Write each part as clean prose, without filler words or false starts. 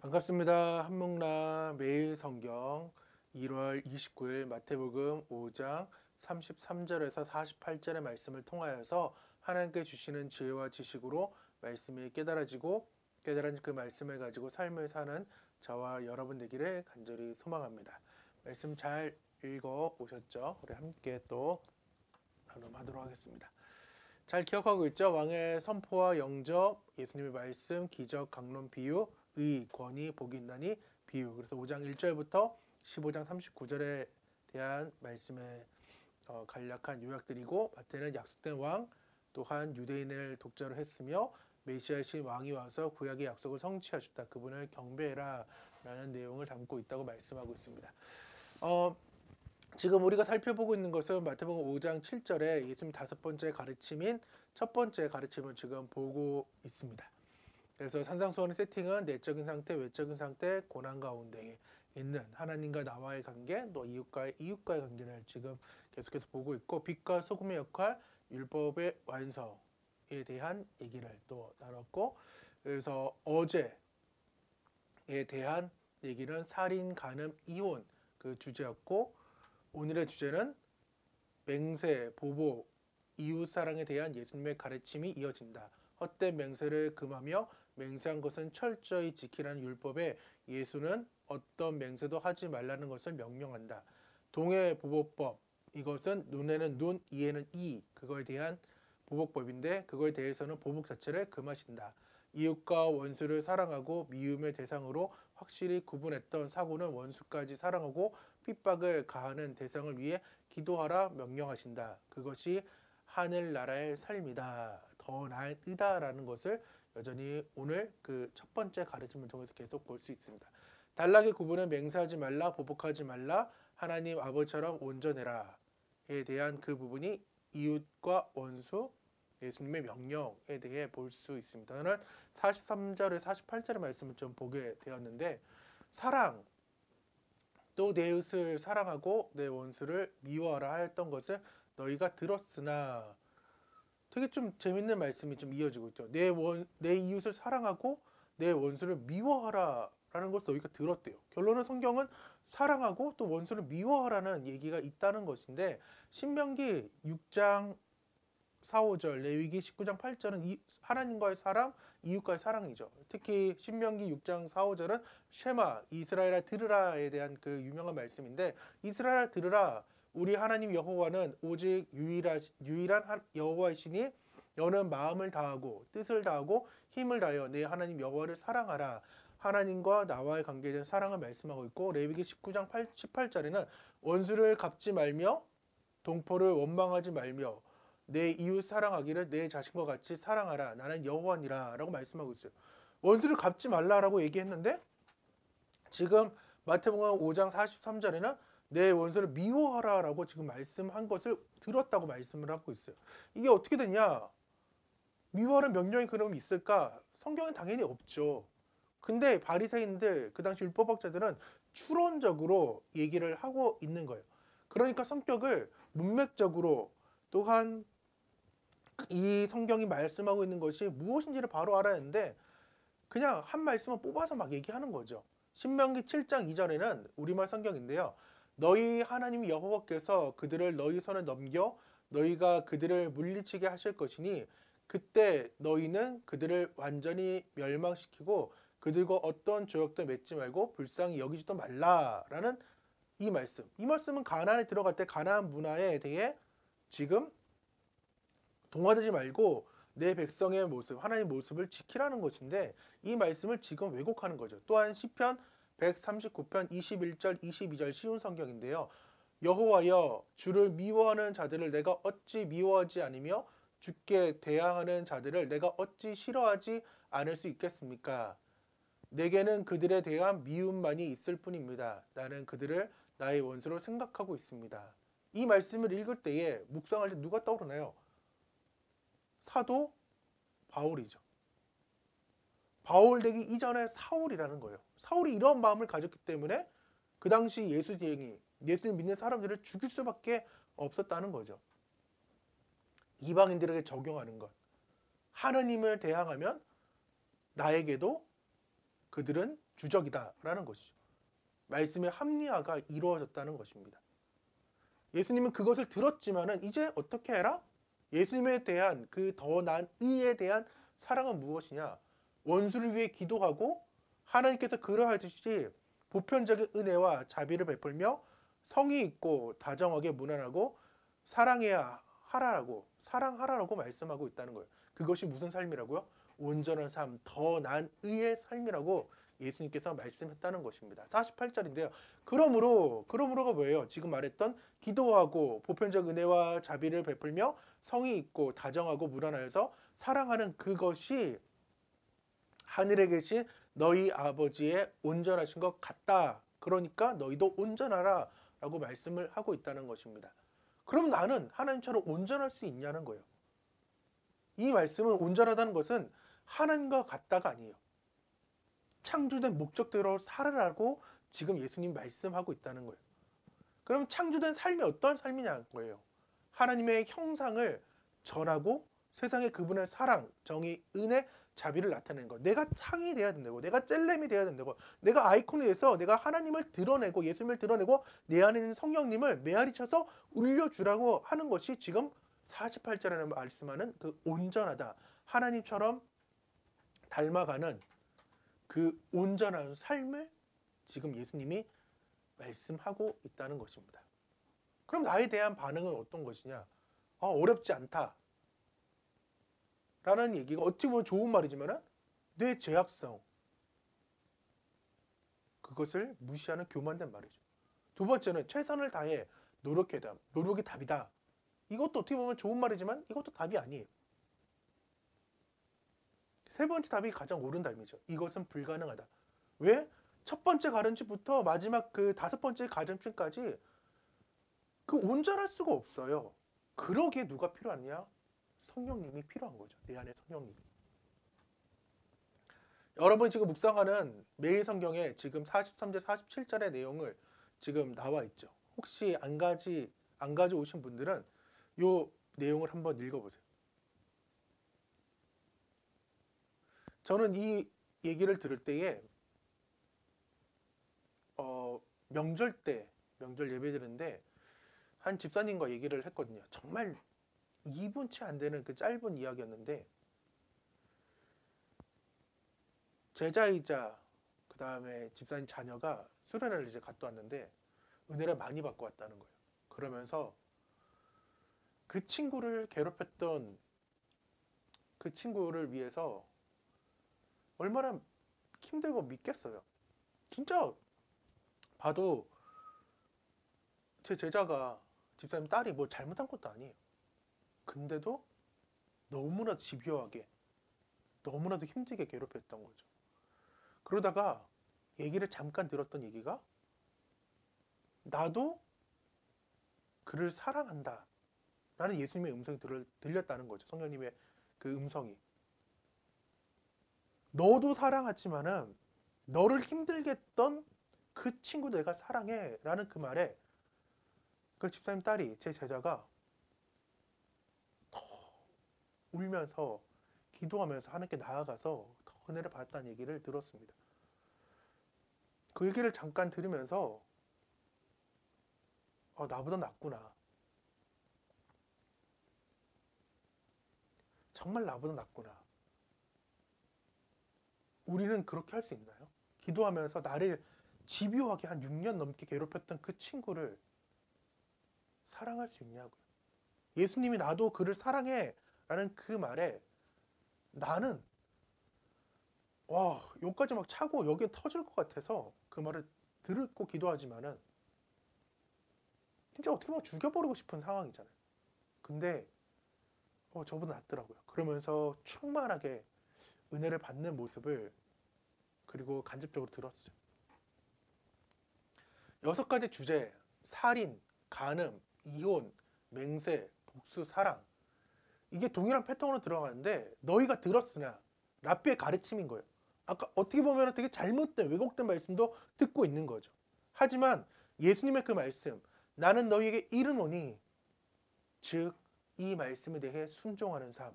반갑습니다. 한묵나 매일 성경 1월 29일 마태복음 5장 33절에서 48절의 말씀을 통하여서 하나님께 주시는 지혜와 지식으로 말씀이 깨달아지고 깨달은 그 말씀을 가지고 삶을 사는 저와 여러분 되기를 간절히 소망합니다. 말씀 잘 읽어 오셨죠? 우리 함께 또 나눔하도록 하겠습니다. 잘 기억하고 있죠? 왕의 선포와 영접, 예수님의 말씀, 기적, 강론, 비유, 의, 권위, 복이 있나니 비유. 그래서 5장 1절부터 15장 39절에 대한 말씀의 간략한 요약들이고, 마태는 약속된 왕, 또한 유대인을 독자로 했으며 메시아이신 왕이 와서 구약의 약속을 성취하셨다. 그분을 경배해라 라는 내용을 담고 있다고 말씀하고 있습니다. 지금 우리가 살펴보고 있는 것은 마태복음 5장 7절에 예수님 다섯 번째 가르침인 첫 번째 가르침을 지금 보고 있습니다. 그래서 산상수훈의 세팅은 내적인 상태, 외적인 상태, 고난 가운데 있는 하나님과 나와의 관계, 또 이웃과의 관계를 지금 계속해서 보고 있고, 빛과 소금의 역할, 율법의 완성에 대한 얘기를 또 나눴고, 그래서 어제에 대한 얘기는 살인, 간음, 이혼 그 주제였고, 오늘의 주제는 맹세, 보복, 이웃사랑에 대한 예수님의 가르침이 이어진다. 헛된 맹세를 금하며 맹세한 것은 철저히 지키라는 율법에 예수는 어떤 맹세도 하지 말라는 것을 명령한다. 동해보복법, 이것은 눈에는 눈, 이에는 이, 그거에 대한 보복법인데 그거에 대해서는 보복 자체를 금하신다. 이웃과 원수를 사랑하고 미움의 대상으로 확실히 구분했던 사고는 원수까지 사랑하고 핍박을 가하는 대상을 위해 기도하라 명령하신다. 그것이 하늘나라의 삶이다. 더 나으다라는 것을 여전히 오늘 그 첫 번째 가르침을 통해서 계속 볼 수 있습니다. 단락의 구분은 맹세하지 말라, 보복하지 말라, 하나님 아버지처럼 온전해라에 대한 그 부분이 이웃과 원수, 예수님의 명령에 대해 볼 수 있습니다. 저는 43절에 48절의 말씀을 좀 보게 되었는데, 사랑, 또 내 이웃을 사랑하고 내 원수를 미워하라 하였던 것을 너희가 들었으나, 되게 좀 재밌는 말씀이 좀 이어지고 있죠. 내 이웃을 사랑하고 내 원수를 미워하라 라는 것을 너희가 들었대요. 결론은 성경은 사랑하고 또 원수를 미워하라는 얘기가 있다는 것인데, 신명기 6장 4, 5절, 레위기 19장 8절은 하나님과의 사랑, 이웃과의 사랑이죠. 특히 신명기 6장 4, 5절은 쉐마, 이스라엘아 들으라에 대한 그 유명한 말씀인데, 이스라엘아 들으라, 우리 하나님 여호와는 오직 유일한 여호와이시니 너는 마음을 다하고 뜻을 다하고 힘을 다하여 내 하나님 여호와를 사랑하라. 하나님과 나와의 관계에 대한 사랑을 말씀하고 있고, 레위기 19장 18절에는 원수를 갚지 말며 동포를 원망하지 말며 내 이웃 사랑하기를 내 자신과 같이 사랑하라. 나는 여호와니라 라고 말씀하고 있어요. 원수를 갚지 말라라고 얘기했는데, 지금 마태복음 5장 43절에는 내 원수를 미워하라 라고 지금 말씀한 것을 들었다고 말씀을 하고 있어요. 이게 어떻게 되냐? 미워하는 명령이 그럼 있을까? 성경은 당연히 없죠. 근데 바리새인들, 그 당시 율법학자들은 추론적으로 얘기를 하고 있는 거예요. 그러니까 성격을 문맥적으로, 또한 이 성경이 말씀하고 있는 것이 무엇인지를 바로 알아야 하는데, 그냥 한 말씀을 뽑아서 막 얘기하는 거죠. 신명기 7장 2절에는 우리말 성경인데요. 너희 하나님 여호와께서 그들을 너희 손에 넘겨 너희가 그들을 물리치게 하실 것이니 그때 너희는 그들을 완전히 멸망시키고 그들과 어떤 조약도 맺지 말고 불쌍히 여기지도 말라라는 이 말씀. 이 말씀은 가나안에 들어갈 때 가나안 문화에 대해 지금 동화되지 말고 내 백성의 모습, 하나님의 모습을 지키라는 것인데, 이 말씀을 지금 왜곡하는 거죠. 또한 시편 139편 21절 22절 쉬운 성경인데요. 여호와여, 주를 미워하는 자들을 내가 어찌 미워하지 않으며 주께 대항하는 자들을 내가 어찌 싫어하지 않을 수 있겠습니까? 내게는 그들에 대한 미움만이 있을 뿐입니다. 나는 그들을 나의 원수로 생각하고 있습니다. 이 말씀을 읽을 때에 묵상할 때 누가 떠오르나요? 사도 바울이죠. 바울 되기 이전에 사울이라는 거예요. 사울이 이런 마음을 가졌기 때문에 그 당시 예수님 믿는 사람들을 죽일 수밖에 없었다는 거죠. 이방인들에게 적용하는 것. 하느님을 대항하면 나에게도 그들은 주적이다라는 것이죠. 말씀의 합리화가 이루어졌다는 것입니다. 예수님은 그것을 들었지만은 이제 어떻게 해라? 예수님에 대한 그 더 나은 의에 대한 사랑은 무엇이냐? 원수를 위해 기도하고 하나님께서 그러하듯이 보편적인 은혜와 자비를 베풀며 성의 있고 다정하게 무난하고 사랑하라라고 말씀하고 있다는 거예요. 그것이 무슨 삶이라고요? 온전한 삶, 더 나은 의의 삶이라고 예수님께서 말씀했다는 것입니다. 48절인데요. 그러므로가 뭐예요? 지금 말했던 기도하고 보편적 은혜와 자비를 베풀며 성의 있고 다정하고 무난하여서 사랑하는 그것이 하늘에 계신 너희 아버지의 온전하신 것 같다. 그러니까 너희도 온전하라 라고 말씀을 하고 있다는 것입니다. 그럼 나는 하나님처럼 온전할 수 있냐는 거예요. 이 말씀은 온전하다는 것은 하나님과 같다가 아니에요. 창조된 목적대로 살아라고 지금 예수님 말씀하고 있다는 거예요. 그럼 창조된 삶이 어떤 삶이냐는 거예요. 하나님의 형상을 전하고 세상에 그분의 사랑, 정의, 은혜, 자비를 나타내는 것. 내가 창이 돼야 된다고. 내가 젤렘이 돼야 된다고. 내가 아이콘이 돼서 내가 하나님을 드러내고 예수님을 드러내고 내 안에 있는 성령님을 메아리쳐서 울려주라고 하는 것이 지금 48절에 말씀하는 그 온전하다. 하나님처럼 닮아가는 그 온전한 삶을 지금 예수님이 말씀하고 있다는 것입니다. 그럼 나에 대한 반응은 어떤 것이냐? 어렵지 않다. 라는 얘기가 어찌 보면 좋은 말이지만 내 죄악성, 그것을 무시하는 교만된 말이죠. 두 번째는 최선을 다해 노력해다. 노력이 답이다. 이것도 어떻게 보면 좋은 말이지만 이것도 답이 아니에요. 세 번째 답이 가장 옳은 답이죠. 이것은 불가능하다. 왜? 첫 번째 가르침부터 마지막 그 다섯 번째 가르침까지 그 온전할 수가 없어요. 그러기에 누가 필요하냐? 성령님이 필요한 거죠. 내 안에 성령님이. 여러분 지금 묵상하는 매일 성경에 지금 43절, 47절의 내용을 지금 나와 있죠. 혹시 안 가져오신 분들은 이 내용을 한번 읽어보세요. 저는 이 얘기를 들을 때에 명절 예배 드리는데 한 집사님과 얘기를 했거든요. 정말 2분 채 안 되는 그 짧은 이야기였는데 제자이자 그 다음에 집사님 자녀가 수련회를 이제 갔다 왔는데 은혜를 많이 받고 왔다는 거예요. 그러면서 그 친구를 괴롭혔던 그 친구를 위해서 얼마나 힘들고 믿겠어요. 진짜 봐도 제 제자가 집사님 딸이 뭐 잘못한 것도 아니에요. 근데도 너무나 집요하게 너무나도 힘들게 괴롭혔던 거죠. 그러다가 얘기를 잠깐 들었던 얘기가 나도 그를 사랑한다 라는 예수님의 음성이 들렸다는 거죠. 성령님의 그 음성이. 너도 사랑하지만은 너를 힘들게 했던 그 친구 내가 사랑해 라는 그 말에 그 집사님 딸이 제 제자가 더 울면서 기도하면서 하나님께 나아가서 더 은혜를 받았다는 얘기를 들었습니다. 그 얘기를 잠깐 들으면서 나보다 낫구나. 정말 나보다 낫구나. 우리는 그렇게 할 수 있나요? 기도하면서 나를 집요하게 한 6년 넘게 괴롭혔던 그 친구를 사랑할 수 있냐고요. 예수님이 나도 그를 사랑해 라는 그 말에 나는 여기까지 막 차고 여기에 터질 것 같아서 그 말을 듣고 기도하지만은 진짜 어떻게 보면 죽여버리고 싶은 상황이잖아요. 근데 저보다 낫더라고요. 그러면서 충만하게 은혜를 받는 모습을 그리고 간접적으로 들었어요. 6가지 주제, 살인, 간음, 이혼, 맹세, 복수, 사랑. 이게 동일한 패턴으로 들어가는데 너희가 들었으나 랍비의 가르침인 거예요. 아까 어떻게 보면 되게 잘못된 왜곡된 말씀도 듣고 있는 거죠. 하지만 예수님의 그 말씀, 나는 너희에게 이르노니, 즉 이 말씀에 대해 순종하는 삶.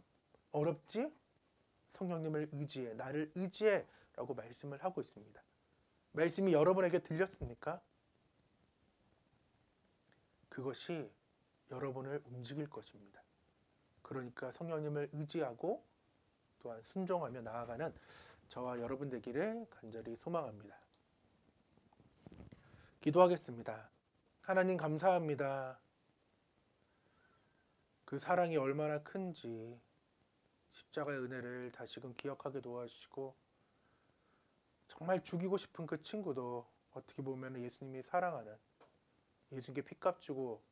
어렵지? 성령님을 의지해, 나를 의지해 라고 말씀을 하고 있습니다. 말씀이 여러분에게 들렸습니까? 그것이 여러분을 움직일 것입니다. 그러니까 성령님을 의지하고 또한 순종하며 나아가는 저와 여러분 되기를 간절히 소망합니다. 기도하겠습니다. 하나님 감사합니다. 그 사랑이 얼마나 큰지 십자가의 은혜를 다시금 기억하게 도와주시고 정말 죽이고 싶은 그 친구도 어떻게 보면 예수님이 사랑하는 예수님께 핏값 주고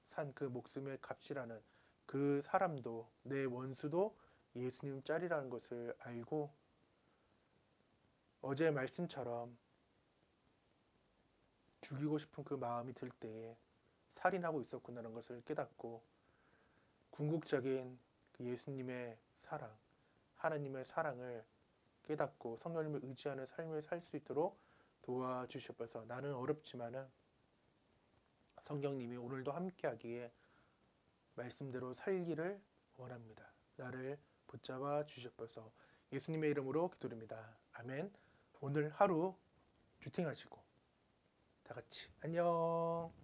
산 그 목숨의 값이라는 그 사람도 내 원수도 예수님 짤이라는 것을 알고 어제의 말씀처럼 죽이고 싶은 그 마음이 들 때에 살인하고 있었구나라는 것을 깨닫고 궁극적인 그 예수님의 사랑, 하나님의 사랑을 깨닫고 성령님을 의지하는 삶을 살 수 있도록 도와주셔서 나는 어렵지만은 성령님이 오늘도 함께하기에 말씀대로 살기를 원합니다. 나를 붙잡아 주셔서 예수님의 이름으로 기도드립니다. 아멘. 오늘 하루 주팅하시고 다 같이 안녕.